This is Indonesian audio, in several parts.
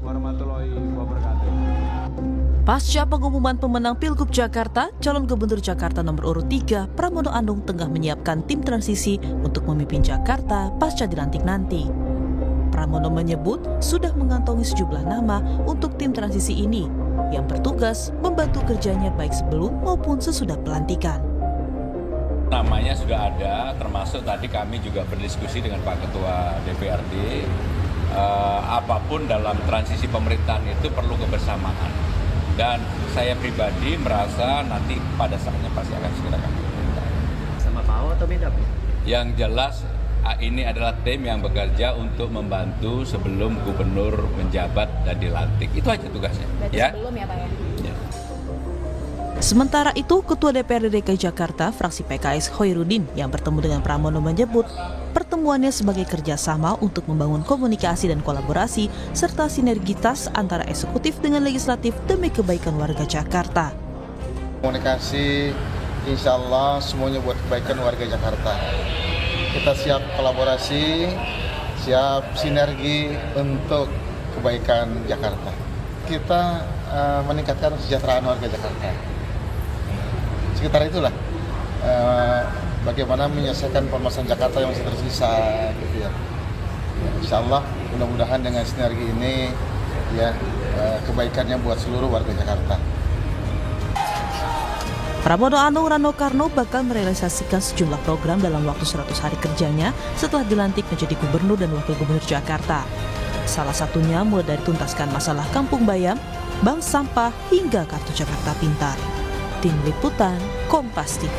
warahmatullahi wabarakatuh. Pasca pengumuman pemenang Pilgub Jakarta, calon gubernur Jakarta nomor urut 3, Pramono Anung tengah menyiapkan tim transisi untuk memimpin Jakarta pasca dilantik nanti. Pramono menyebut sudah mengantongi sejumlah nama untuk tim transisi ini yang bertugas membantu kerjanya baik sebelum maupun sesudah pelantikan. Namanya sudah ada, termasuk tadi kami juga berdiskusi dengan Pak Ketua DPRD. Apapun dalam transisi pemerintahan itu perlu kebersamaan. Dan saya pribadi merasa nanti pada saatnya pasti akan segera kami umumkan. Sama Pak Ahok atau beda, Pak? Yang jelas ini adalah tim yang bekerja untuk membantu sebelum gubernur menjabat dan dilantik. Itu aja tugasnya. Berarti Ya. sebelum ya Pak ya? Ya. Sementara itu, Ketua DPRD DKI Jakarta, fraksi PKS Khoirudin yang bertemu dengan Pramono menyebut pertemuannya sebagai kerjasama untuk membangun komunikasi dan kolaborasi serta sinergitas antara eksekutif dengan legislatif demi kebaikan warga Jakarta. Komunikasi insya Allah semuanya buat kebaikan warga Jakarta. Kita siap kolaborasi, siap sinergi untuk kebaikan Jakarta. Kita meningkatkan kesejahteraan warga Jakarta. Sekitar itulah bagaimana menyelesaikan permasalahan Jakarta yang masih tersisa gitu ya. Insya Allah mudah-mudahan dengan sinergi ini ya kebaikannya buat seluruh warga Jakarta. Pramono Anung Rano Karno bakal merealisasikan sejumlah program dalam waktu 100 hari kerjanya setelah dilantik menjadi gubernur dan wakil gubernur Jakarta. Salah satunya mulai dari tuntaskan masalah Kampung Bayam, bank sampah hingga kartu Jakarta Pintar. Tim Liputan Kompas TV.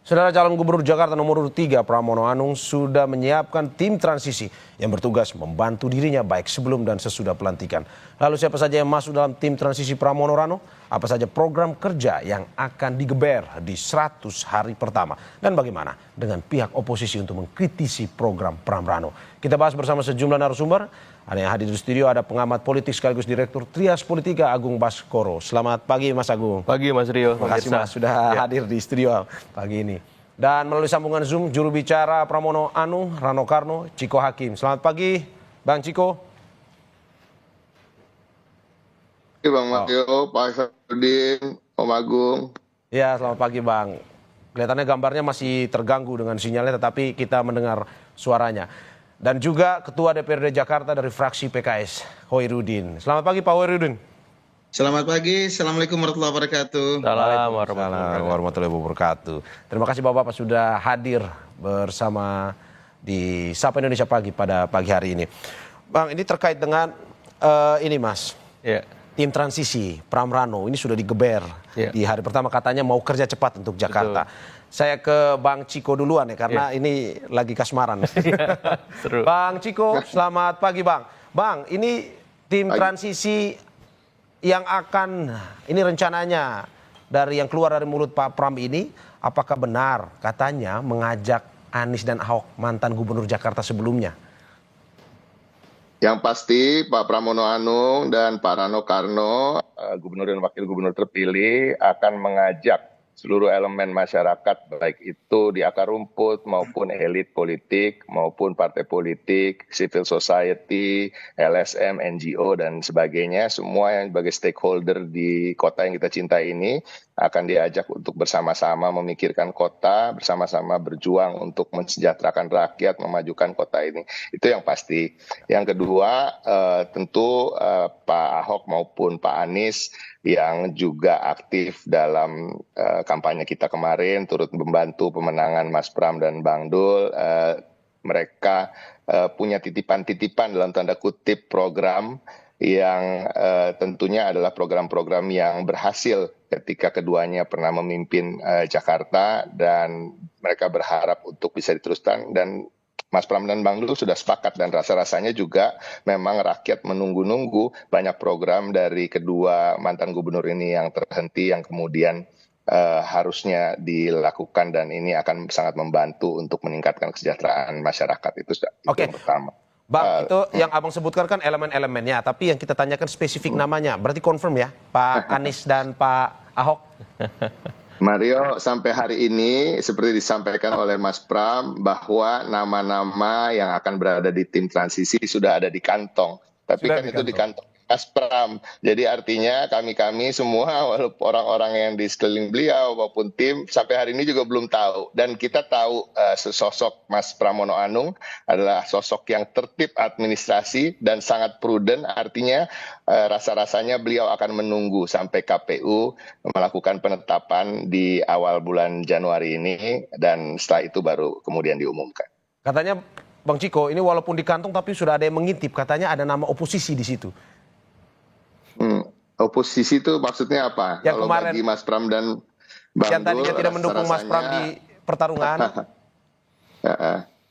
Saudara, calon gubernur Jakarta nomor urut 3 Pramono Anung sudah menyiapkan tim transisi yang bertugas membantu dirinya baik sebelum dan sesudah pelantikan. Lalu siapa saja yang masuk dalam tim transisi Pramono Rano? Apa saja program kerja yang akan digeber di 100 hari pertama? Dan bagaimana dengan pihak oposisi untuk mengkritisi program Pram Rano? Kita bahas bersama sejumlah narasumber. Ada yang hadir di studio, ada pengamat politik sekaligus Direktur Trias Politika Agung Baskoro. Selamat pagi Mas Agung. Pagi Mas Rio. Terima kasih Mas sudah hadir di studio pagi ini. Dan melalui sambungan Zoom, juru bicara Pramono Anung, Rano Karno, Ciko Hakim. Selamat pagi Bang Ciko. Bang Matteo, Pak Sarudin, Om Agung. Ya, selamat pagi Bang. Kelihatannya gambarnya masih terganggu dengan sinyalnya, tetapi kita mendengar suaranya. Dan juga Ketua DPRD Jakarta dari fraksi PKS, Khoirudin. Selamat pagi Pak Khoirudin. Selamat pagi, Assalamualaikum warahmatullahi wabarakatuh. Salam Warahmatullahi wabarakatuh. Terima kasih Bapak-Bapak sudah hadir bersama di Sapa Indonesia Pagi pada pagi hari ini. Bang, ini terkait dengan ini Mas. Ya. Tim transisi Pram Rano ini sudah digeber di hari pertama, katanya mau kerja cepat untuk Jakarta. Betul. Saya ke Bang Ciko duluan ya karena ini lagi kasmaran. Seru. Bang Ciko, selamat pagi Bang. Bang, ini tim transisi yang akan ini rencananya dari yang keluar dari mulut Pak Pram ini, apakah benar katanya mengajak Anies dan Ahok mantan gubernur Jakarta sebelumnya? Yang pasti Pak Pramono Anung dan Pak Rano Karno, gubernur dan wakil gubernur terpilih, akan mengajak seluruh elemen masyarakat, baik itu di akar rumput maupun elit politik maupun partai politik, civil society, LSM, NGO dan sebagainya, semua yang sebagai stakeholder di kota yang kita cintai ini akan diajak untuk bersama-sama memikirkan kota, bersama-sama berjuang untuk mensejahterakan rakyat, memajukan kota ini. Itu yang pasti. Yang kedua, tentu Pak Ahok maupun Pak Anies yang juga aktif dalam kampanye kita kemarin, turut membantu pemenangan Mas Pram dan Bang Dul. Mereka punya titipan-titipan dalam tanda kutip program yang tentunya adalah program-program yang berhasil ketika keduanya pernah memimpin Jakarta, dan mereka berharap untuk bisa diteruskan. Dan Mas Pram dan Bang Dul sudah sepakat, dan rasa-rasanya juga memang rakyat menunggu-nunggu banyak program dari kedua mantan gubernur ini yang terhenti, yang kemudian harusnya dilakukan, dan ini akan sangat membantu untuk meningkatkan kesejahteraan masyarakat. Itu yang pertama. Bang, itu yang abang sebutkan kan elemen-elemennya, tapi yang kita tanyakan spesifik namanya, berarti confirm ya Pak Anies dan Pak Ahok? Mario, sampai hari ini seperti disampaikan oleh Mas Pram bahwa nama-nama yang akan berada di tim transisi sudah ada di kantong. Tapi Sudah kan di itu di kantong. kantong Mas Pram. Jadi artinya kami semua, walaupun orang-orang yang di sekeliling beliau maupun tim sampai hari ini juga belum tahu. Dan kita tahu sosok Mas Pramono Anung adalah sosok yang tertib administrasi dan sangat prudent. Artinya rasa-rasanya beliau akan menunggu sampai KPU melakukan penetapan di awal bulan Januari ini dan setelah itu baru kemudian diumumkan. Katanya Bang Ciko, ini walaupun di kantong tapi sudah ada yang mengintip, katanya ada nama oposisi di situ. Oposisi itu maksudnya apa? Yang Kalau kemarin- bagi Mas Pram dan Bang Yang tadinya Dul, tidak mendukung Mas Pram di pertarungan.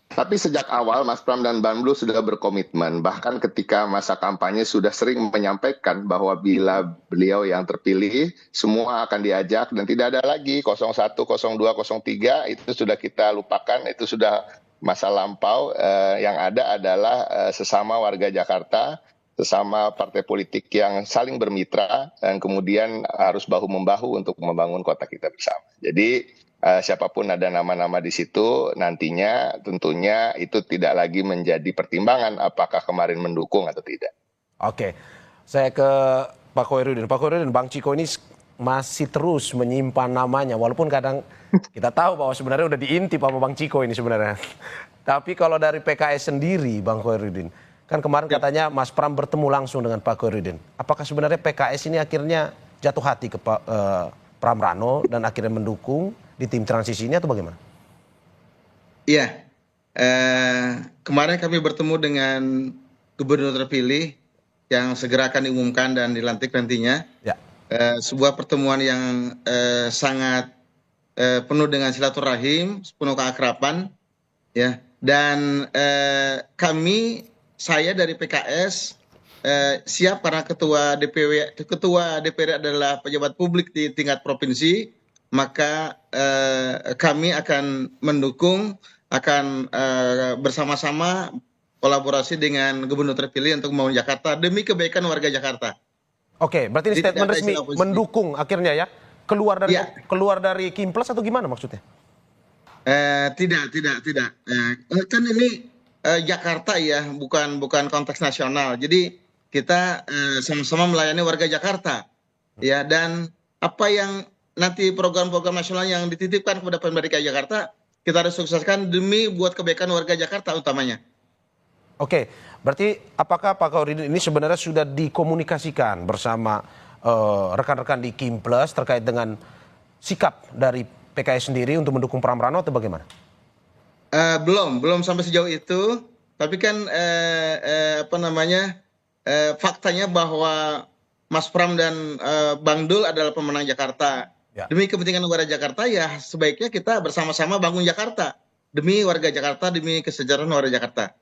Tapi sejak awal Mas Pram dan Bang Dul sudah berkomitmen. Bahkan ketika masa kampanye sudah sering menyampaikan bahwa bila beliau yang terpilih, semua akan diajak dan tidak ada lagi 01, 02, 03 itu sudah kita lupakan, itu sudah masa lampau. Yang ada adalah sesama warga Jakarta, sesama partai politik yang saling bermitra dan kemudian harus bahu-membahu untuk membangun kota kita bersama. Jadi siapapun ada nama-nama di situ nantinya tentunya itu tidak lagi menjadi pertimbangan apakah kemarin mendukung atau tidak. Oke, saya ke Pak Khoirudin. Pak Khoirudin, Bang Ciko ini masih terus menyimpan namanya walaupun kadang kita tahu bahwa sebenarnya udah diintip sama Bang Ciko ini sebenarnya. Tapi kalau dari PKS sendiri Bang Khoirudin, kan kemarin katanya Mas Pram bertemu langsung dengan Pak Khoirudin. Apakah sebenarnya PKS ini akhirnya jatuh hati ke Pak Pram Rano dan akhirnya mendukung di tim transisi ini atau bagaimana? Iya, kemarin kami bertemu dengan gubernur terpilih yang segera akan diumumkan dan dilantik nantinya. Ya. Sebuah pertemuan yang sangat penuh dengan silaturahim, penuh keakraban, ya. Dan saya dari PKS siap karena ketua DPR adalah pejabat publik di tingkat provinsi, maka kami akan mendukung, akan bersama-sama kolaborasi dengan gubernur terpilih untuk membangun Jakarta demi kebaikan warga Jakarta. Oke, berarti ini Jadi statement tidak ada resmi istilah oposisi. mendukung akhirnya ya? Keluar dari Kimples atau gimana maksudnya? Tidak. Kan ini Jakarta ya, bukan konteks nasional. Jadi kita sama-sama melayani warga Jakarta, ya. Dan apa yang nanti program-program nasional yang dititipkan kepada pemerintah Jakarta, kita harus sukseskan demi buat kebaikan warga Jakarta utamanya. Oke, berarti apakah Pak Khoirudin ini sebenarnya sudah dikomunikasikan bersama rekan-rekan di Kimples terkait dengan sikap dari PKS sendiri untuk mendukung Pram Rano atau bagaimana? Belum sampai sejauh itu. Tapi kan faktanya bahwa Mas Pram dan Bang Dul adalah pemenang Jakarta. Ya. Demi kepentingan warga Jakarta ya sebaiknya kita bersama-sama bangun Jakarta demi warga Jakarta, demi kesejahteraan warga Jakarta.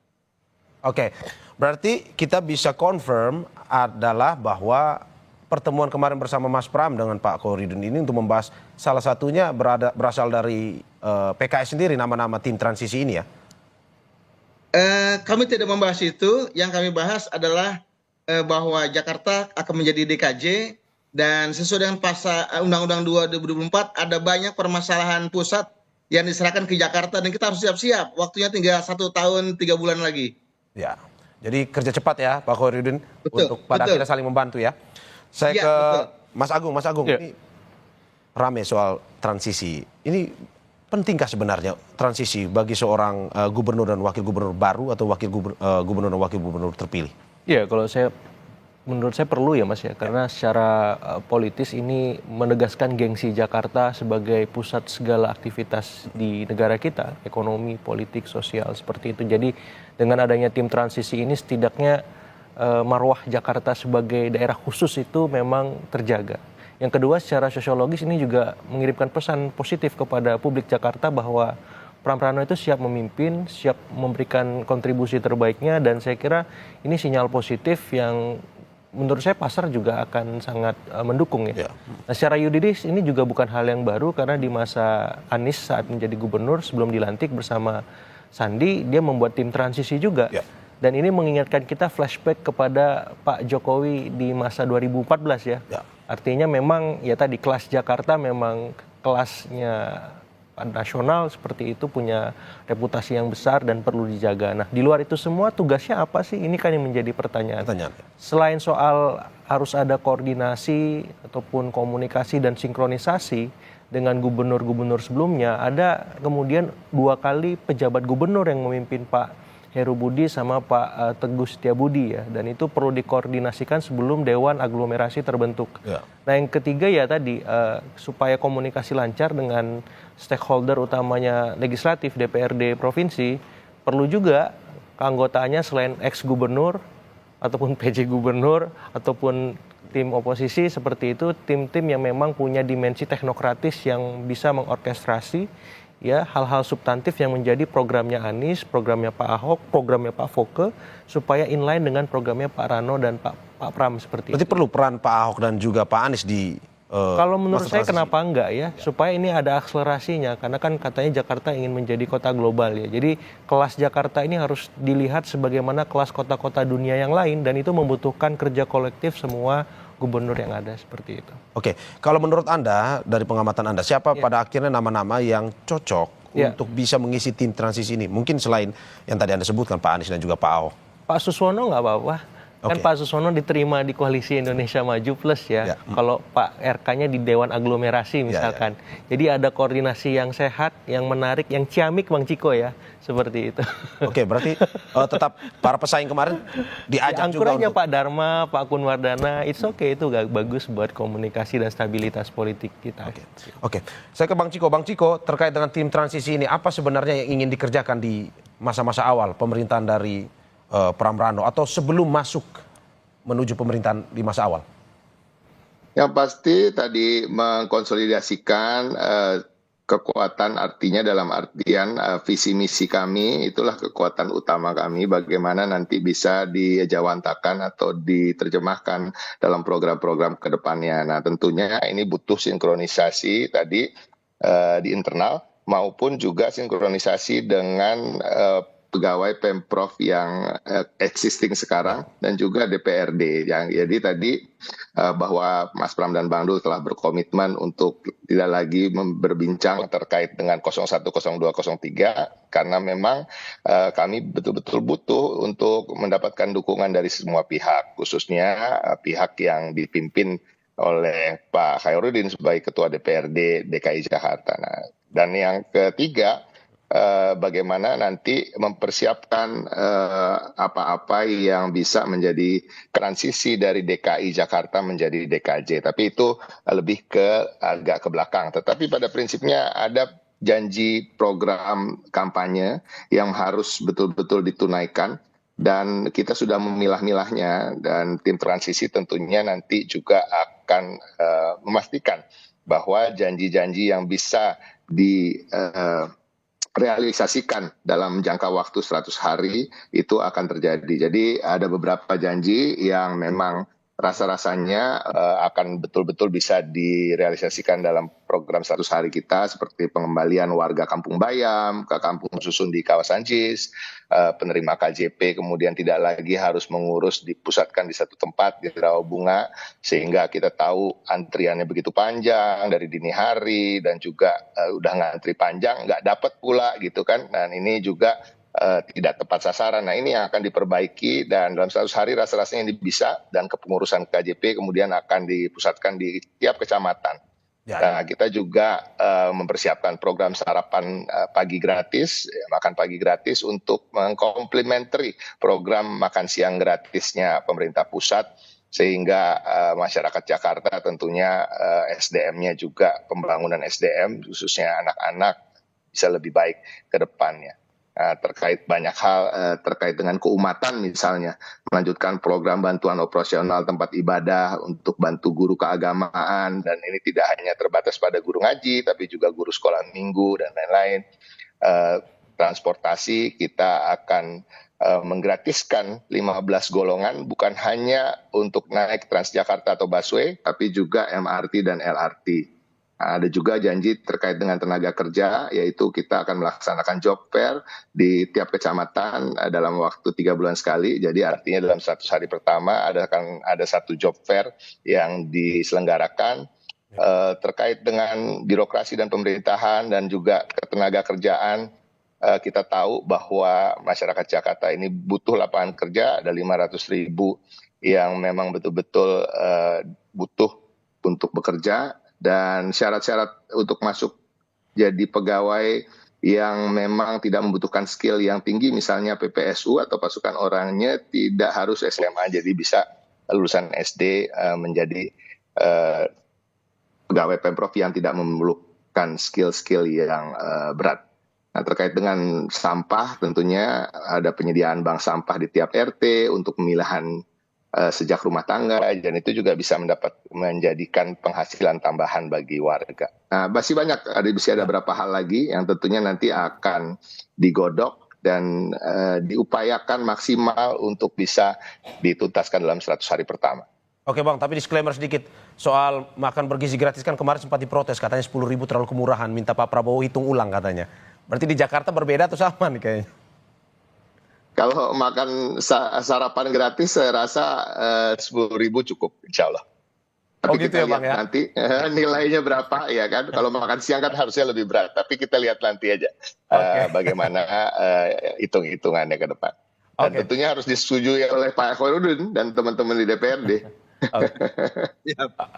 Oke, berarti kita bisa confirm adalah bahwa pertemuan kemarin bersama Mas Pram dengan Pak Khoirudin ini untuk membahas salah satunya berasal dari PKS sendiri, nama-nama tim transisi ini ya? Kami tidak membahas itu. Yang kami bahas adalah bahwa Jakarta akan menjadi DKJ dan sesuai dengan pasal Undang-Undang 2 2024 ada banyak permasalahan pusat yang diserahkan ke Jakarta dan kita harus siap-siap. Waktunya tinggal 1 tahun 3 bulan lagi. Ya, jadi kerja cepat ya Pak Khoirudin untuk pada betul. akhirnya saling membantu ya. Saya Ya, ke betul. Mas Agung, Ya. ini rame soal transisi. Ini pentingkah sebenarnya transisi bagi seorang gubernur dan wakil gubernur baru atau gubernur dan wakil gubernur terpilih? Iya, menurut saya perlu ya Mas ya, karena secara politis ini menegaskan gengsi Jakarta sebagai pusat segala aktivitas di negara kita, ekonomi, politik, sosial seperti itu. Jadi dengan adanya tim transisi ini setidaknya marwah Jakarta sebagai daerah khusus itu memang terjaga. Yang kedua, secara sosiologis ini juga mengirimkan pesan positif kepada publik Jakarta bahwa Pram Rano itu siap memimpin, siap memberikan kontribusi terbaiknya, dan saya kira ini sinyal positif yang menurut saya pasar juga akan sangat mendukung ya. Nah, secara yuridis ini juga bukan hal yang baru karena di masa Anies saat menjadi gubernur sebelum dilantik bersama Sandi, dia membuat tim transisi juga. Ya. Dan ini mengingatkan kita flashback kepada Pak Jokowi di masa 2014 ya. Ya. Artinya memang ya tadi kelas Jakarta memang kelasnya nasional seperti itu punya reputasi yang besar dan perlu dijaga. Nah, di luar itu semua tugasnya apa sih? Ini kan yang menjadi pertanyaan. Selain soal harus ada koordinasi ataupun komunikasi dan sinkronisasi dengan gubernur-gubernur sebelumnya, ada kemudian 2 kali pejabat gubernur yang memimpin Pak Heru Budi sama Pak Teguh Setiabudi ya, dan itu perlu dikoordinasikan sebelum Dewan Aglomerasi terbentuk. Ya. Nah, yang ketiga ya tadi supaya komunikasi lancar dengan stakeholder utamanya legislatif DPRD provinsi, perlu juga keanggotaannya selain ex-gubernur ataupun PJ gubernur ataupun tim oposisi seperti itu, tim-tim yang memang punya dimensi teknokratis yang bisa mengorkestrasi ya hal-hal substantif yang menjadi programnya Anies, programnya Pak Ahok, programnya Pak Foke, supaya inline dengan programnya Pak Rano dan Pak Pram seperti Berarti itu. perlu peran Pak Ahok dan juga Pak Anies di Kalau menurut masa saya transisi. kenapa enggak ya, supaya ini ada akselerasinya, karena kan katanya Jakarta ingin menjadi kota global ya. Jadi kelas Jakarta ini harus dilihat sebagaimana kelas kota-kota dunia yang lain, dan itu membutuhkan kerja kolektif semua gubernur yang ada seperti itu. Oke, kalau menurut Anda, dari pengamatan Anda, siapa pada akhirnya nama-nama yang cocok Ya. untuk bisa mengisi tim transisi ini? Mungkin selain yang tadi Anda sebutkan, Pak Anies dan juga Pak Ahok. Pak Suswono nggak apa-apa. Kan Oke. Pak Suswono diterima di Koalisi Indonesia Maju Plus ya. Ya. Kalau Pak RK-nya di Dewan Aglomerasi misalkan. Jadi ada koordinasi yang sehat, yang menarik, yang ciamik Bang Ciko ya. Seperti itu. Oke, berarti tetap para pesaing kemarin diajak juga Angkurannya untuk... Pak Dharma, Pak Kunwardana, it's okay, itu gak bagus buat komunikasi dan stabilitas politik kita. Oke, saya ke Bang Ciko. Bang Ciko, terkait dengan tim transisi ini, apa sebenarnya yang ingin dikerjakan di masa-masa awal pemerintahan dari Pram Rano atau sebelum masuk menuju pemerintahan di masa awal? Yang pasti tadi mengkonsolidasikan kekuatan, artinya dalam artian visi misi kami, itulah kekuatan utama kami, bagaimana nanti bisa dijawantakan atau diterjemahkan dalam program-program ke depannya. Nah, tentunya ini butuh sinkronisasi tadi di internal maupun juga sinkronisasi dengan pegawai Pemprov yang existing sekarang dan juga DPRD. Jadi tadi bahwa Mas Pram dan Bang Dul telah berkomitmen untuk tidak lagi berbincang terkait dengan 01, 02, 03 karena memang kami betul-betul butuh untuk mendapatkan dukungan dari semua pihak, khususnya pihak yang dipimpin oleh Pak Khairuddin sebagai Ketua DPRD DKI Jakarta. Nah, dan yang ketiga, bagaimana nanti mempersiapkan apa-apa yang bisa menjadi transisi dari DKI Jakarta menjadi DKJ. Tapi itu lebih agak ke belakang. Tetapi pada prinsipnya ada janji program kampanye yang harus betul-betul ditunaikan. Dan kita sudah memilah-milahnya, dan tim transisi tentunya nanti juga akan memastikan bahwa janji-janji yang bisa realisasikan dalam jangka waktu 100 hari itu akan terjadi. Jadi ada beberapa janji yang memang rasa-rasanya akan betul-betul bisa direalisasikan dalam program 100 hari kita, seperti pengembalian warga Kampung Bayam ke kampung susun di kawasan JIS, penerima KJP kemudian tidak lagi harus mengurus dipusatkan di satu tempat di Rawabunga, sehingga kita tahu antriannya begitu panjang dari dini hari, dan juga udah ngantri panjang nggak dapat pula gitu kan. Nah, ini juga tidak tepat sasaran. Nah, ini yang akan diperbaiki, dan dalam 100 hari rasa-rasanya ini bisa, dan kepengurusan KJP kemudian akan dipusatkan di tiap kecamatan. Nah, kita juga mempersiapkan program sarapan pagi gratis, makan pagi gratis untuk mengkomplementari program makan siang gratisnya pemerintah pusat, sehingga masyarakat Jakarta tentunya SDM-nya juga, pembangunan SDM khususnya anak-anak bisa lebih baik ke depannya. Terkait banyak hal terkait dengan keumatan, misalnya melanjutkan program bantuan operasional tempat ibadah untuk bantu guru keagamaan, dan ini tidak hanya terbatas pada guru ngaji tapi juga guru sekolah minggu dan lain-lain. Transportasi kita akan menggratiskan 15 golongan, bukan hanya untuk naik Transjakarta atau busway tapi juga MRT dan LRT. Ada juga janji terkait dengan tenaga kerja, yaitu kita akan melaksanakan job fair di tiap kecamatan dalam waktu 3 bulan sekali. Jadi artinya dalam 100 hari pertama akan ada satu job fair yang diselenggarakan terkait dengan birokrasi dan pemerintahan dan juga ketenaga kerjaan. Kita tahu bahwa masyarakat Jakarta ini butuh lapangan kerja, ada 500.000 yang memang betul-betul butuh untuk bekerja, dan syarat-syarat untuk masuk jadi pegawai yang memang tidak membutuhkan skill yang tinggi, misalnya PPSU atau pasukan orangnya tidak harus SMA, jadi bisa lulusan SD menjadi pegawai Pemprov yang tidak memerlukan skill-skill yang berat. Nah, terkait dengan sampah, tentunya ada penyediaan bank sampah di tiap RT untuk pemilahan sejak rumah tangga, dan itu juga bisa menjadikan penghasilan tambahan bagi warga. Nah, masih banyak, ada beberapa hal lagi yang tentunya nanti akan digodok dan diupayakan maksimal untuk bisa dituntaskan dalam 100 hari pertama. Oke Bang, tapi disclaimer sedikit soal makan bergizi gratis, kan kemarin sempat diprotes, katanya 10.000 terlalu kemurahan, minta Pak Prabowo hitung ulang katanya. Berarti di Jakarta berbeda atau sama nih kayaknya? Kalau makan sarapan gratis saya rasa 10.000 cukup, insya Allah. Tapi gitu kita ya, Bang, lihat ya? nanti nilainya berapa ya kan. Kalau makan siang kan harusnya lebih berat. Tapi kita lihat nanti aja bagaimana hitung-hitungannya ke depan. Dan tentunya harus disetujui oleh Pak Khairuddin dan teman-teman di DPRD.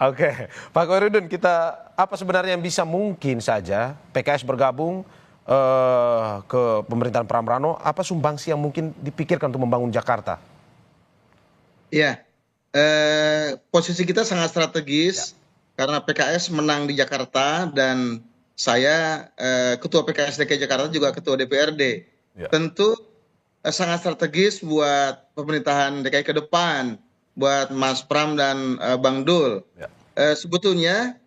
Oke, Pak Khairuddin, apa sebenarnya yang bisa mungkin saja PKS bergabung ke pemerintahan Pram Rano, apa sumbangsi yang mungkin dipikirkan untuk membangun Jakarta? Ya, posisi kita sangat strategis karena PKS menang di Jakarta dan saya Ketua PKS DKI Jakarta juga Ketua DPRD. Tentu sangat strategis buat pemerintahan DKI ke depan, buat Mas Pram dan Bang Dul. Sebetulnya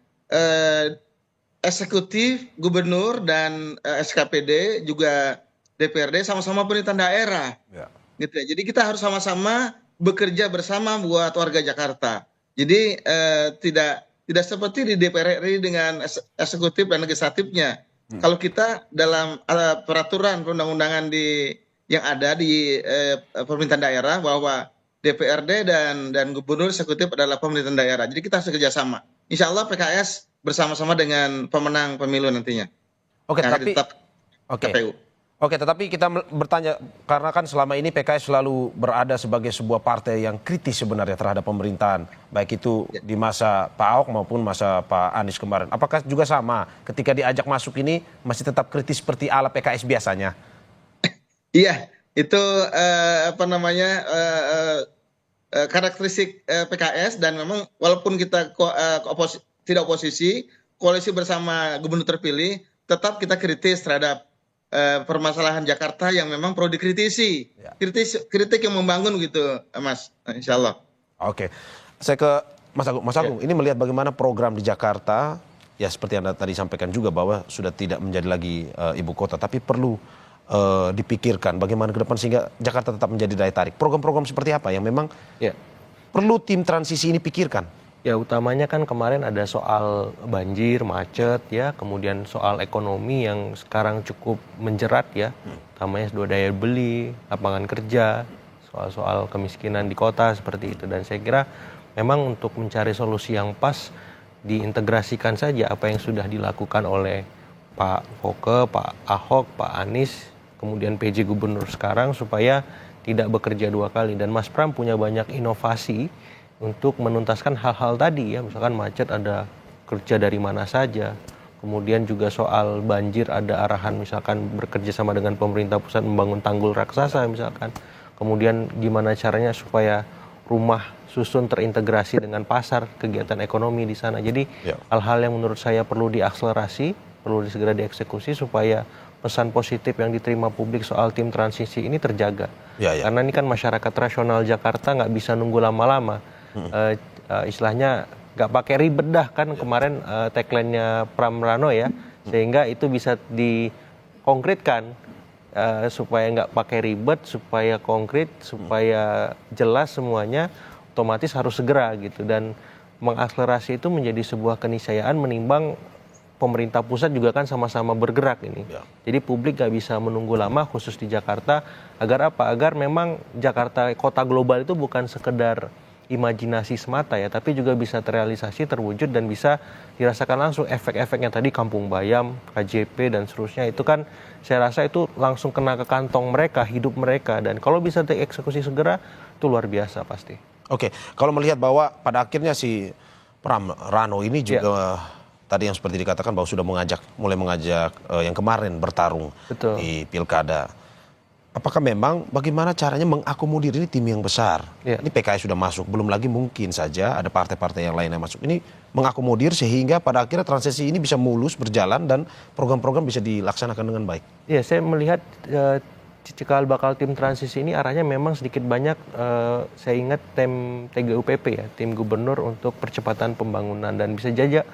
eksekutif, gubernur, dan SKPD juga DPRD sama-sama pemerintahan daerah. Gitu ya. Jadi kita harus sama-sama bekerja bersama buat warga Jakarta. Jadi tidak seperti di DPR RI dengan eksekutif dan legislatifnya. Kalau kita dalam peraturan perundang-undangan yang ada di pemerintahan daerah bahwa DPRD dan gubernur eksekutif adalah pemerintahan daerah. Jadi kita harus kerjasama. Insya Allah PKS bersama-sama dengan pemenang pemilu nantinya. Tetapi kita bertanya, karena kan selama ini PKS selalu berada sebagai sebuah partai yang kritis sebenarnya terhadap pemerintahan, baik itu di masa Pak Ahok maupun masa Pak Anies kemarin. Apakah juga sama ketika diajak masuk ini masih tetap kritis seperti ala PKS biasanya? Iya, itu karakteristik PKS, dan memang walaupun kita tidak oposisi, koalisi bersama gubernur terpilih, tetap kita kritis terhadap permasalahan Jakarta yang memang perlu dikritisi. Kritik yang membangun gitu, Mas, insya Allah. Oke, saya ke Mas Agung. Mas Agung, ini melihat bagaimana program di Jakarta, ya seperti Anda tadi sampaikan juga bahwa sudah tidak menjadi lagi ibu kota, tapi perlu dipikirkan bagaimana ke depan sehingga Jakarta tetap menjadi daya tarik. Program-program seperti apa yang memang perlu tim transisi ini pikirkan? Ya, utamanya kan kemarin ada soal banjir, macet ya, kemudian soal ekonomi yang sekarang cukup menjerat ya, utamanya daya beli, lapangan kerja, soal kemiskinan di kota seperti itu. Dan saya kira memang untuk mencari solusi yang pas, diintegrasikan saja apa yang sudah dilakukan oleh Pak Foke, Pak Ahok, Pak Anies, kemudian PJ Gubernur sekarang, supaya tidak bekerja dua kali. Dan Mas Pram punya banyak inovasi untuk menuntaskan hal-hal tadi ya, misalkan macet ada kerja dari mana saja, kemudian juga soal banjir ada arahan misalkan bekerja sama dengan pemerintah pusat membangun tanggul raksasa misalkan, kemudian gimana caranya supaya rumah susun terintegrasi dengan pasar, kegiatan ekonomi di sana. Jadi hal-hal yang menurut saya perlu diakselerasi, perlu segera dieksekusi supaya pesan positif yang diterima publik soal tim transisi ini terjaga. Karena ini kan masyarakat rasional Jakarta nggak bisa nunggu lama-lama. Istilahnya nggak pakai ribet dah kan kemarin tagline-nya Pram Rano ya, sehingga itu bisa dikonkretkan supaya nggak pakai ribet, supaya konkret, supaya jelas semuanya, otomatis harus segera gitu. Dan mengakselerasi itu menjadi sebuah keniscayaan menimbang pemerintah pusat juga kan sama-sama bergerak ini. Jadi publik nggak bisa menunggu lama, khusus di Jakarta, agar apa? Agar memang Jakarta kota global itu bukan sekedar imajinasi semata ya, tapi juga bisa terrealisasi, terwujud, dan bisa dirasakan langsung efek-efeknya tadi, kampung bayam, KJP, dan seterusnya. Itu kan saya rasa itu langsung kena ke kantong mereka, hidup mereka, dan kalau bisa dieksekusi segera, itu luar biasa pasti. Oke, kalau melihat bahwa pada akhirnya si Pram Rano ini juga tadi yang seperti dikatakan bahwa sudah mulai mengajak yang kemarin bertarung Betul. di pilkada. Apakah memang bagaimana caranya mengakomodir ini tim yang besar? Ya. Ini PKS sudah masuk, belum lagi mungkin saja ada partai-partai yang lain yang masuk. Ini mengakomodir sehingga pada akhirnya transisi ini bisa mulus berjalan dan program-program bisa dilaksanakan dengan baik. Ya, saya melihat cikal bakal tim transisi ini arahnya memang sedikit banyak, saya ingat TGUPP ya, tim gubernur untuk percepatan pembangunan, dan bisa saja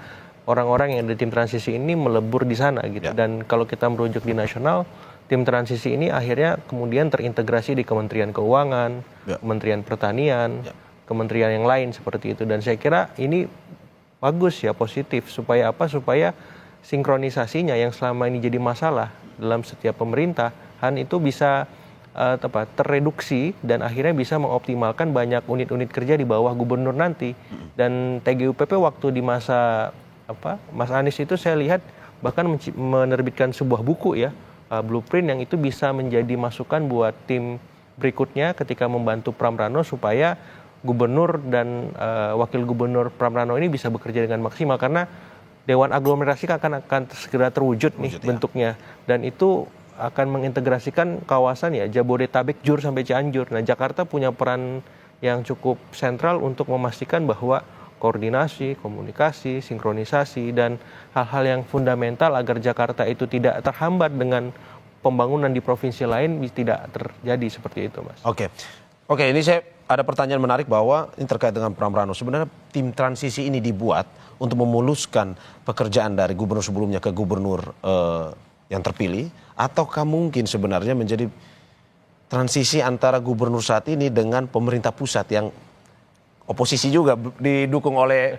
orang-orang yang ada di tim transisi ini melebur di sana gitu. Ya. Dan kalau kita merujuk di nasional, tim transisi ini akhirnya kemudian terintegrasi di Kementerian Keuangan, Ya. Kementerian Pertanian, Ya. kementerian yang lain seperti itu. Dan saya kira ini bagus ya, positif, supaya apa? Supaya sinkronisasinya yang selama ini jadi masalah dalam setiap pemerintahan itu bisa terreduksi, dan akhirnya bisa mengoptimalkan banyak unit-unit kerja di bawah gubernur nanti. Dan TGUPP waktu di masa Mas Anies itu saya lihat bahkan menerbitkan sebuah buku ya, blueprint yang itu bisa menjadi masukan buat tim berikutnya ketika membantu Pram Rano supaya gubernur dan wakil gubernur Pram Rano ini bisa bekerja dengan maksimal, karena Dewan Aglomerasi akan segera terwujud nih bentuknya, dan itu akan mengintegrasikan kawasan ya Jabodetabek, Jur sampai Cianjur. Nah, Jakarta punya peran yang cukup sentral untuk memastikan bahwa koordinasi, komunikasi, sinkronisasi, dan hal-hal yang fundamental agar Jakarta itu tidak terhambat dengan pembangunan di provinsi lain tidak terjadi seperti itu, Mas. Oke, ini saya ada pertanyaan menarik bahwa ini terkait dengan Pram Rano. Sebenarnya tim transisi ini dibuat untuk memuluskan pekerjaan dari gubernur sebelumnya ke gubernur yang terpilih, ataukah mungkin sebenarnya menjadi transisi antara gubernur saat ini dengan pemerintah pusat yang oposisi juga didukung oleh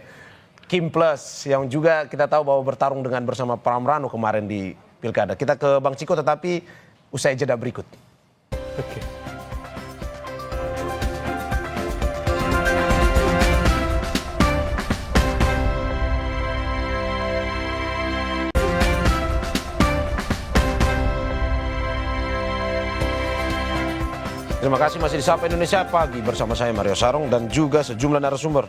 Kim Plus yang juga kita tahu bahwa bertarung bersama Pram Rano kemarin di pilkada. Kita ke Bang Ciko tetapi usai jeda berikut. Oke. Terima kasih masih di Sapa Indonesia Pagi bersama saya Mario Sarong dan juga sejumlah narasumber.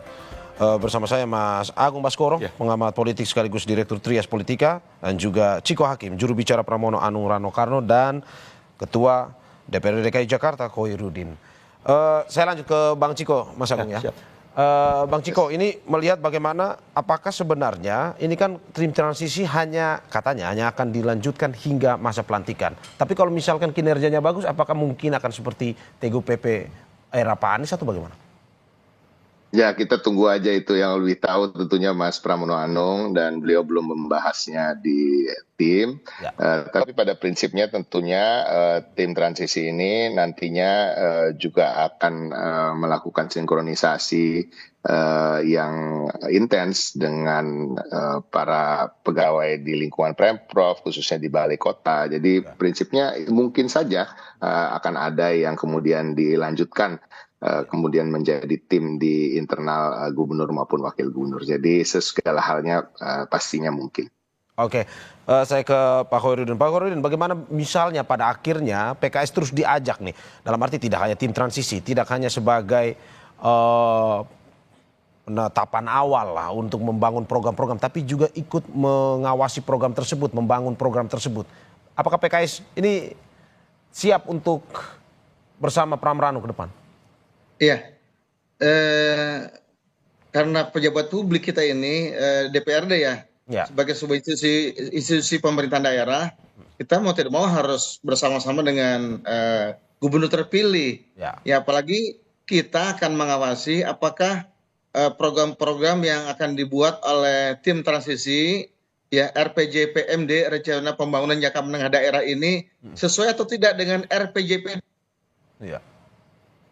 Bersama saya Mas Agung Baskoro, pengamat politik sekaligus Direktur Trias Politika, dan juga Ciko Hakim, juru bicara Pramono Anung Rano Karno, dan Ketua DPRD DKI Jakarta Khoirudin. Saya lanjut ke Bang Ciko, Mas Agung ya. Bang Ciko, ini melihat bagaimana, apakah sebenarnya ini kan tim transisi katanya hanya akan dilanjutkan hingga masa pelantikan. Tapi kalau misalkan kinerjanya bagus, apakah mungkin akan seperti TGUPP era Pak Anies atau bagaimana? Ya, kita tunggu aja, itu yang lebih tahu tentunya Mas Pramono Anung, dan beliau belum membahasnya di tim. Ya. Tapi pada prinsipnya tentunya tim transisi ini nantinya juga akan melakukan sinkronisasi yang intens dengan para pegawai di lingkungan Pemprov, khususnya di balai kota. Jadi prinsipnya mungkin saja akan ada yang kemudian dilanjutkan kemudian menjadi tim di internal gubernur maupun wakil gubernur. Jadi segala halnya pastinya mungkin. Oke, saya ke Pak Khoirudin. Pak Khoirudin, bagaimana misalnya pada akhirnya PKS terus diajak nih, dalam arti tidak hanya tim transisi, tidak hanya sebagai penetapan awal lah untuk membangun program-program, tapi juga ikut mengawasi program tersebut, membangun program tersebut. Apakah PKS ini siap untuk bersama Pram Rano ke depan? Iya, karena pejabat publik kita ini DPRD ya, sebagai sebuah institusi pemerintahan daerah, kita mau tidak mau harus bersama-sama dengan gubernur terpilih. Ya, apalagi kita akan mengawasi apakah program-program yang akan dibuat oleh tim transisi, ya RPJPMD, Rencana Pembangunan Jangka Menengah Daerah ini sesuai atau tidak dengan RPJP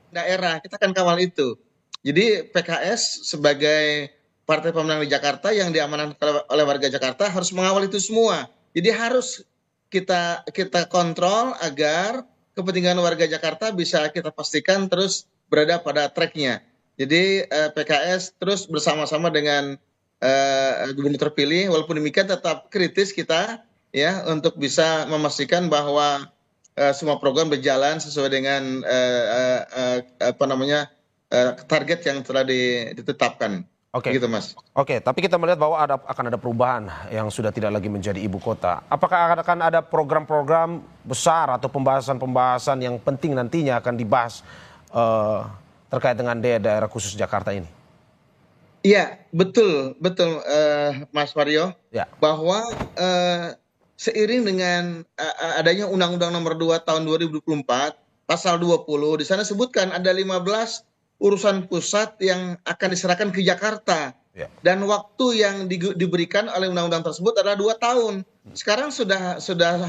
daerah. Kita akan kawal itu. Jadi PKS sebagai partai pemenang di Jakarta yang diamanahkan oleh warga Jakarta harus mengawal itu semua. Jadi harus kita kontrol agar kepentingan warga Jakarta bisa kita pastikan terus berada pada tracknya. Jadi PKS terus bersama-sama dengan gubernur terpilih, walaupun demikian tetap kritis kita ya untuk bisa memastikan bahwa semua program berjalan sesuai dengan target yang telah ditetapkan. Oke. Gitu, Mas. Oke, tapi kita melihat bahwa akan ada perubahan yang sudah tidak lagi menjadi ibu kota. Apakah akan ada program-program besar atau pembahasan-pembahasan yang penting nantinya akan dibahas terkait dengan daerah khusus Jakarta ini? Iya, betul, Mas Mario. Ya. Bahwa seiring dengan adanya Undang-Undang Nomor 2 Tahun 2024, Pasal 20, di sana sebutkan ada 15 urusan pusat yang akan diserahkan ke Jakarta. Ya. Dan waktu yang diberikan oleh undang-undang tersebut adalah 2 tahun. Sekarang sudah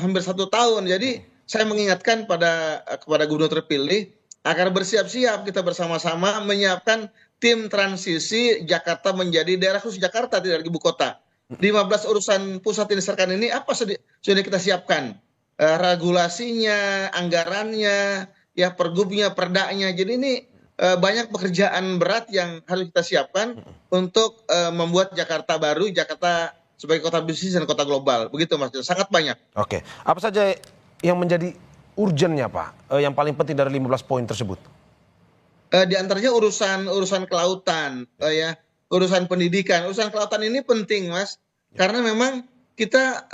hampir 1 tahun. Jadi saya mengingatkan kepada gubernur terpilih agar bersiap-siap kita bersama-sama menyiapkan tim transisi Jakarta menjadi daerah khusus Jakarta, tidak lagi ibu kota. 15 urusan pusat yang diserahkan ini apa sudah kita siapkan? Regulasinya, anggarannya, ya pergubnya, perdanya. Jadi ini banyak pekerjaan berat yang harus kita siapkan untuk membuat Jakarta baru, Jakarta sebagai kota bisnis dan kota global. Begitu, Mas. Sangat banyak. Oke. Apa saja yang menjadi urgennya, Pak? Yang paling penting dari 15 poin tersebut? Di antaranya urusan kelautan, ya, urusan pendidikan. Urusan kelautan ini penting, Mas, karena memang kita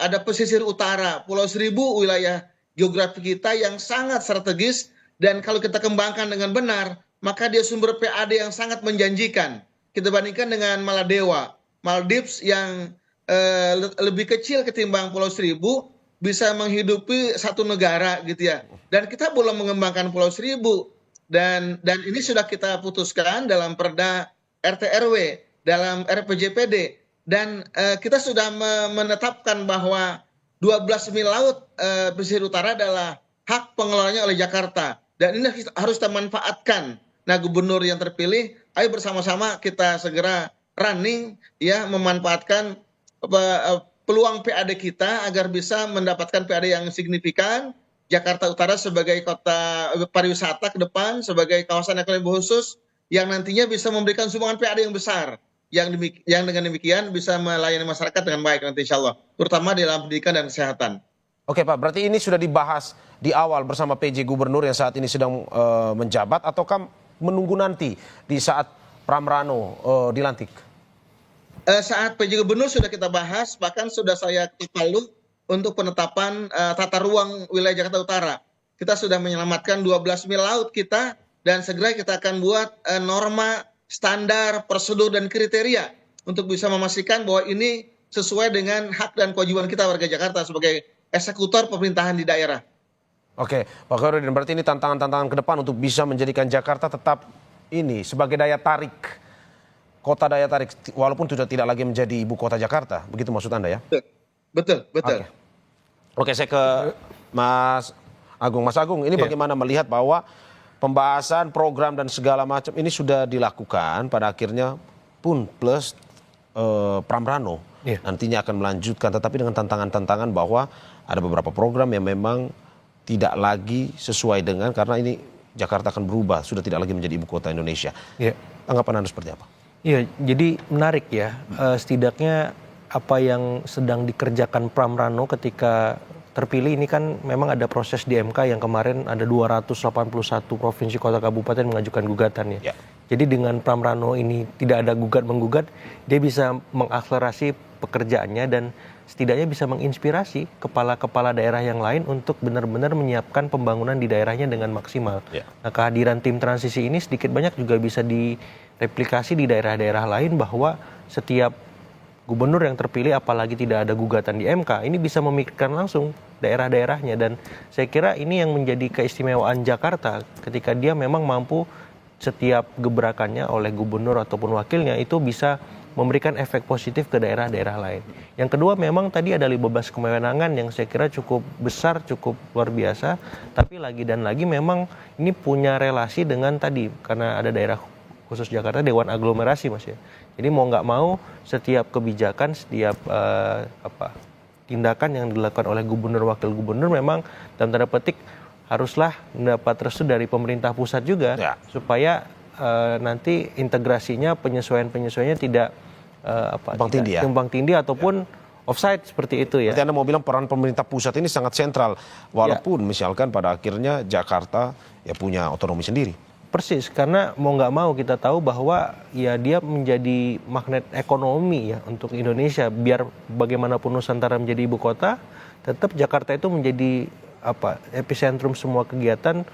ada pesisir utara, Pulau Seribu, wilayah geografi kita yang sangat strategis. Dan kalau kita kembangkan dengan benar, maka dia sumber PAD yang sangat menjanjikan. Kita bandingkan dengan Maladewa, Maldives yang lebih kecil ketimbang Pulau Seribu, bisa menghidupi satu negara gitu ya. Dan kita belum mengembangkan Pulau Seribu. Dan ini sudah kita putuskan dalam Perda RT/RW, dalam RPJPD. Dan kita sudah menetapkan bahwa 12 mil laut pesisir utara adalah hak pengelolanya oleh Jakarta. Dan ini harus kita manfaatkan. Nah, gubernur yang terpilih, ayo bersama-sama kita segera running, ya, memanfaatkan peluang PAD kita agar bisa mendapatkan PAD yang signifikan. Jakarta Utara sebagai kota pariwisata ke depan, sebagai kawasan ekonomi khusus yang nantinya bisa memberikan sumbangan PAD yang besar. Yang dengan demikian bisa melayani masyarakat dengan baik nanti insya Allah. Terutama di dalam pendidikan dan kesehatan. Oke, Pak, berarti ini sudah dibahas di awal bersama PJ Gubernur yang saat ini sedang menjabat, ataukah menunggu nanti di saat Pramrano dilantik? Saat PJ Gubernur sudah kita bahas, bahkan sudah saya kepalu untuk penetapan tata ruang wilayah Jakarta Utara. Kita sudah menyelamatkan 12 mil laut kita, dan segera kita akan buat norma, standar, prosedur, dan kriteria untuk bisa memastikan bahwa ini sesuai dengan hak dan kewajiban kita warga Jakarta sebagai eksekutor pemerintahan di daerah. Oke, Pak Khairuddin, berarti ini tantangan-tantangan ke depan untuk bisa menjadikan Jakarta tetap ini sebagai daya tarik, kota daya tarik, walaupun sudah tidak lagi menjadi ibu kota Jakarta. Begitu maksud Anda ya? Betul. Oke, saya ke Mas Agung. Mas Agung, ini bagaimana melihat bahwa pembahasan program dan segala macam ini sudah dilakukan, pada akhirnya pun plus Pramrano nantinya akan melanjutkan, tetapi dengan tantangan-tantangan bahwa ada beberapa program yang memang tidak lagi sesuai dengan, karena ini Jakarta akan berubah, sudah tidak lagi menjadi ibu kota Indonesia. Tanggapan Anda seperti apa? Iya, jadi menarik ya, setidaknya apa yang sedang dikerjakan Pramrano ketika terpilih ini kan memang ada proses di MK yang kemarin ada 281 provinsi kota kabupaten mengajukan gugatan ya. Jadi dengan Pramrano ini tidak ada gugat-menggugat, dia bisa mengakselerasi pekerjaannya dan setidaknya bisa menginspirasi kepala-kepala daerah yang lain untuk benar-benar menyiapkan pembangunan di daerahnya dengan maksimal. Nah, kehadiran tim transisi ini sedikit banyak juga bisa direplikasi di daerah-daerah lain, bahwa setiap gubernur yang terpilih apalagi tidak ada gugatan di MK ini bisa memikirkan langsung daerah-daerahnya. Dan saya kira ini yang menjadi keistimewaan Jakarta ketika dia memang mampu setiap gebrakannya oleh gubernur ataupun wakilnya itu bisa memberikan efek positif ke daerah-daerah lain. Yang kedua, memang tadi ada 15 kewenangan yang saya kira cukup besar, cukup luar biasa, tapi lagi dan lagi memang ini punya relasi dengan tadi, karena ada daerah khusus Jakarta, Dewan Aglomerasi, Mas ya. Jadi mau nggak mau setiap kebijakan, setiap tindakan yang dilakukan oleh gubernur, wakil gubernur memang dalam tanda petik haruslah mendapat restu dari pemerintah pusat juga supaya nanti integrasinya penyesuaiannya tidak Tumpang tindih ya? tumpang tindih ataupun offside seperti itu ya. Berarti Anda mau bilang peran pemerintah pusat ini sangat sentral, walaupun misalkan pada akhirnya Jakarta ya punya otonomi sendiri. Persis, karena mau nggak mau kita tahu bahwa ya dia menjadi magnet ekonomi ya untuk Indonesia. Biar bagaimanapun Nusantara menjadi ibu kota, tetap Jakarta itu menjadi epicentrum semua kegiatan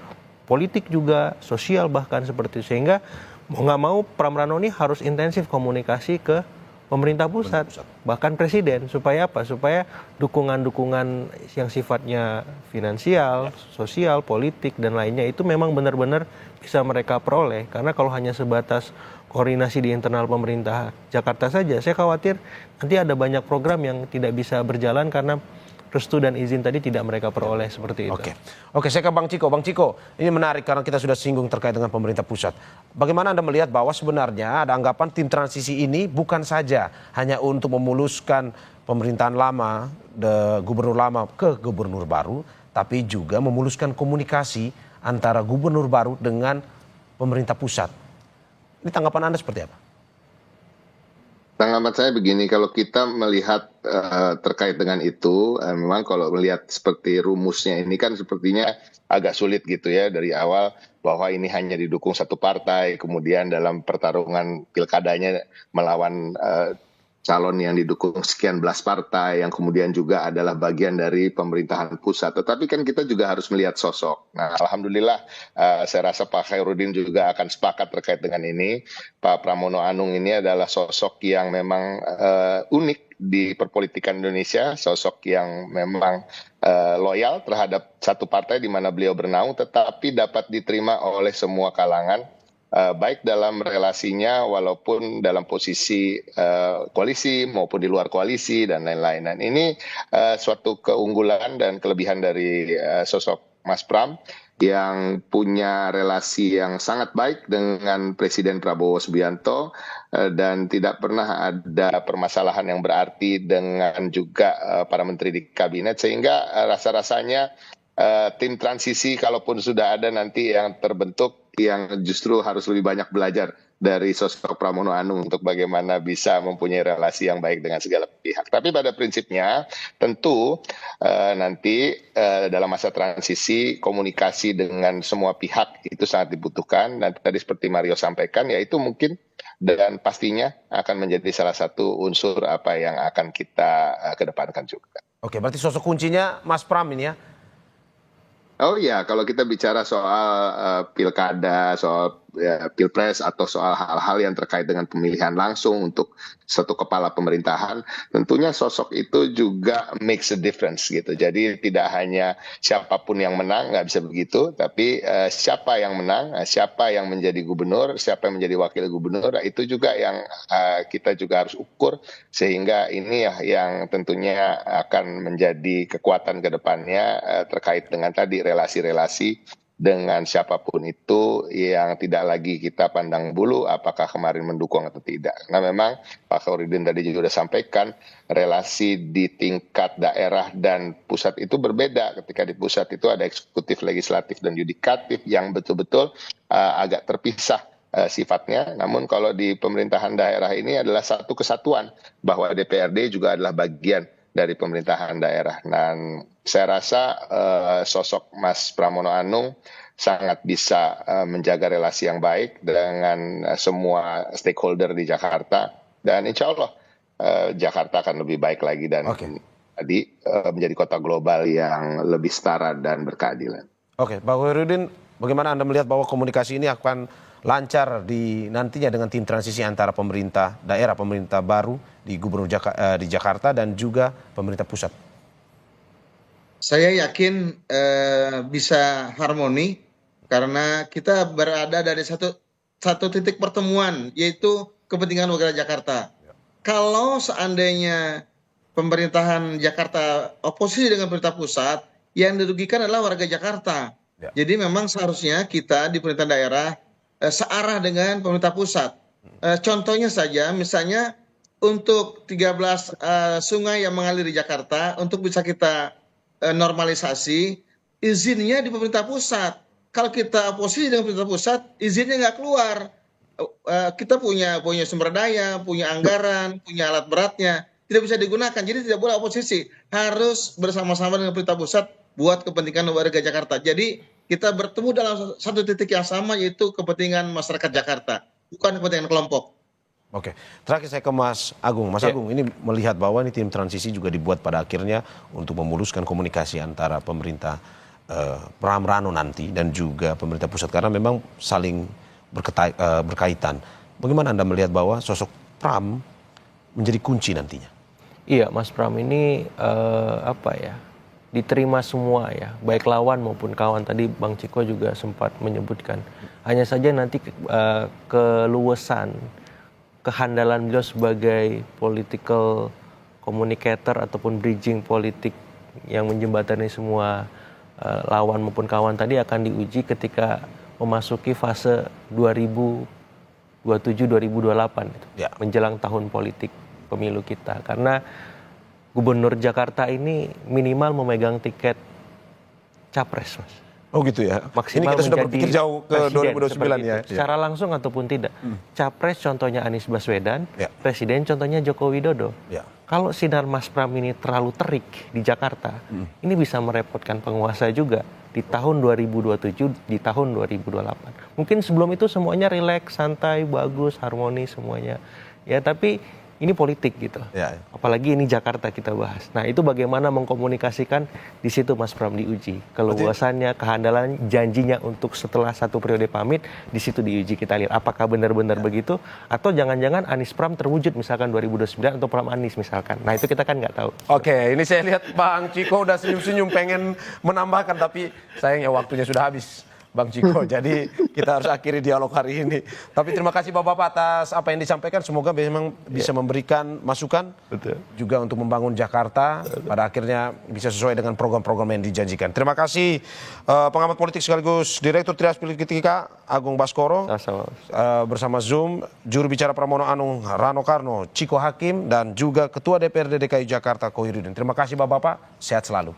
politik juga, sosial bahkan seperti itu. Sehingga mau nggak mau Pramrano ini harus intensif komunikasi ke pemerintah pusat, bahkan presiden, supaya apa? Supaya dukungan-dukungan yang sifatnya finansial, sosial, politik dan lainnya itu memang benar-benar bisa mereka peroleh. Karena kalau hanya sebatas koordinasi di internal pemerintah Jakarta saja, saya khawatir nanti ada banyak program yang tidak bisa berjalan karena restu dan izin tadi tidak mereka peroleh seperti itu. Oke, saya ke Bang Ciko. Bang Ciko, ini menarik karena kita sudah singgung terkait dengan pemerintah pusat. Bagaimana Anda melihat bahwa sebenarnya ada anggapan tim transisi ini bukan saja hanya untuk memuluskan pemerintahan lama, gubernur lama ke gubernur baru, tapi juga memuluskan komunikasi antara gubernur baru dengan pemerintah pusat. Ini tanggapan Anda seperti apa? Tanggapan saya begini, kalau kita melihat terkait dengan itu, memang kalau melihat seperti rumusnya ini kan sepertinya agak sulit gitu ya dari awal bahwa ini hanya didukung satu partai, kemudian dalam pertarungan pilkadanya melawan calon yang didukung sekian belas partai yang kemudian juga adalah bagian dari pemerintahan pusat. Tetapi kan kita juga harus melihat sosok. Nah, alhamdulillah saya rasa Pak Khairuddin juga akan sepakat terkait dengan ini. Pak Pramono Anung ini adalah sosok yang memang unik di perpolitikan Indonesia, sosok yang memang loyal terhadap satu partai di mana beliau bernaung, tetapi dapat diterima oleh semua kalangan. Baik dalam relasinya walaupun dalam posisi koalisi maupun di luar koalisi dan lain-lain. Dan ini suatu keunggulan dan kelebihan dari sosok Mas Pram yang punya relasi yang sangat baik dengan Presiden Prabowo Subianto dan tidak pernah ada permasalahan yang berarti dengan juga para menteri di kabinet, sehingga rasa-rasanya tim transisi kalaupun sudah ada nanti yang terbentuk, yang justru harus lebih banyak belajar dari sosok Pramono Anung untuk bagaimana bisa mempunyai relasi yang baik dengan segala pihak. Tapi pada prinsipnya tentu nanti dalam masa transisi komunikasi dengan semua pihak itu sangat dibutuhkan. Dan tadi seperti Mario sampaikan, yaitu mungkin dan pastinya akan menjadi salah satu unsur apa yang akan kita kedepankan juga. Oke, berarti sosok kuncinya Mas Pram ini ya? Oh iya, kalau kita bicara soal pilkada, soal pilpres atau soal hal-hal yang terkait dengan pemilihan langsung untuk satu kepala pemerintahan, tentunya sosok itu juga makes a difference gitu. Jadi tidak hanya siapapun yang menang, nggak bisa begitu, tapi siapa yang menang, siapa yang menjadi gubernur, siapa yang menjadi wakil gubernur, itu juga yang kita juga harus ukur, sehingga ini ya yang tentunya akan menjadi kekuatan ke depannya terkait dengan tadi relasi-relasi dengan siapapun itu, yang tidak lagi kita pandang bulu apakah kemarin mendukung atau tidak. Nah memang Pak Khairuddin tadi juga sudah sampaikan, relasi di tingkat daerah dan pusat itu berbeda. Ketika di pusat itu ada eksekutif, legislatif, dan yudikatif yang betul-betul agak terpisah sifatnya. Namun kalau di pemerintahan daerah ini adalah satu kesatuan, bahwa DPRD juga adalah bagian dari pemerintahan daerah. Dan saya rasa sosok Mas Pramono Anung sangat bisa menjaga relasi yang baik dengan semua stakeholder di Jakarta, dan insya Allah Jakarta akan lebih baik lagi dan tadi menjadi kota global yang lebih setara dan berkeadilan. Oke, Pak Khairuddin, bagaimana Anda melihat bahwa komunikasi ini akan lancar di nantinya dengan tim transisi antara pemerintah daerah, pemerintah baru di Gubernur di Jakarta dan juga pemerintah pusat? Saya yakin bisa harmoni karena kita berada dari satu titik pertemuan, yaitu kepentingan warga Jakarta. Kalau seandainya pemerintahan Jakarta oposisi dengan pemerintah pusat, yang dirugikan adalah warga Jakarta. Jadi memang seharusnya kita di pemerintah daerah searah dengan pemerintah pusat. Contohnya saja, misalnya untuk 13 sungai yang mengalir di Jakarta, untuk bisa kita normalisasi, izinnya di pemerintah pusat. kalau kita oposisi dengan pemerintah pusat, izinnya nggak keluar. Kita punya sumber daya, punya anggaran, punya alat beratnya, tidak bisa digunakan. Jadi tidak boleh oposisi, harus bersama-sama dengan pemerintah pusat buat kepentingan warga Jakarta. Jadi kita bertemu dalam satu titik yang sama, yaitu kepentingan masyarakat Jakarta, bukan kepentingan kelompok. Oke, terakhir saya ke Mas Agung. Mas Agung, ini melihat bahwa ini tim transisi juga dibuat pada akhirnya untuk memuluskan komunikasi antara pemerintah Pram Rano nanti dan juga pemerintah pusat, karena memang saling berkaitan. Bagaimana Anda melihat bahwa sosok Pram menjadi kunci nantinya? Iya, Mas Pram ini diterima semua ya, baik lawan maupun kawan. Tadi Bang Ciko juga sempat menyebutkan. Hanya saja nanti keluasan, kehandalan beliau sebagai political communicator ataupun bridging politik yang menjembatani semua lawan maupun kawan tadi akan diuji ketika memasuki fase 2027-2028 Ya. menjelang tahun politik pemilu kita. Karena Gubernur Jakarta ini minimal memegang tiket capres, Mas. Oh gitu ya. Maksimal ini kita sudah menjadi berpikir jauh ke presiden, 2029 seperti ya. itu. Secara langsung ataupun tidak. Capres contohnya Anies Baswedan, Ya. presiden contohnya Joko Widodo. Ya. Kalau sinar Mas Pram ini terlalu terik di Jakarta, ini bisa merepotkan penguasa juga di tahun 2027, di tahun 2028. Mungkin sebelum itu semuanya rileks, santai, bagus, harmonis semuanya. Ya, tapi ini politik gitu. Ya. Apalagi ini Jakarta kita bahas. Nah, itu bagaimana mengkomunikasikan, di situ Mas Pram diuji. Keluasannya, kehandalan, janjinya untuk setelah satu periode pamit, di situ diuji. Kita lihat apakah benar-benar begitu, atau jangan-jangan Anies Pram terwujud misalkan 2029 atau Pram Anies misalkan. Nah, itu kita kan nggak tahu. Oke, ini saya lihat Bang Ciko udah senyum-senyum pengen menambahkan, tapi sayangnya waktunya sudah habis, Bang Ciko. Jadi kita harus akhiri dialog hari ini. Tapi terima kasih Bapak-Bapak atas apa yang disampaikan. Semoga memang bisa memberikan masukan. Betul. Juga untuk membangun Jakarta. Pada akhirnya bisa sesuai dengan program-program yang dijanjikan. Terima kasih pengamat politik sekaligus Direktur Trias Politika Agung Baskoro. Sama-sama. Bersama Zoom, juru bicara Pramono Anung Rano Karno, Ciko Hakim, dan juga Ketua DPRD DKI Jakarta Koirudin. Terima kasih Bapak-Bapak, sehat selalu.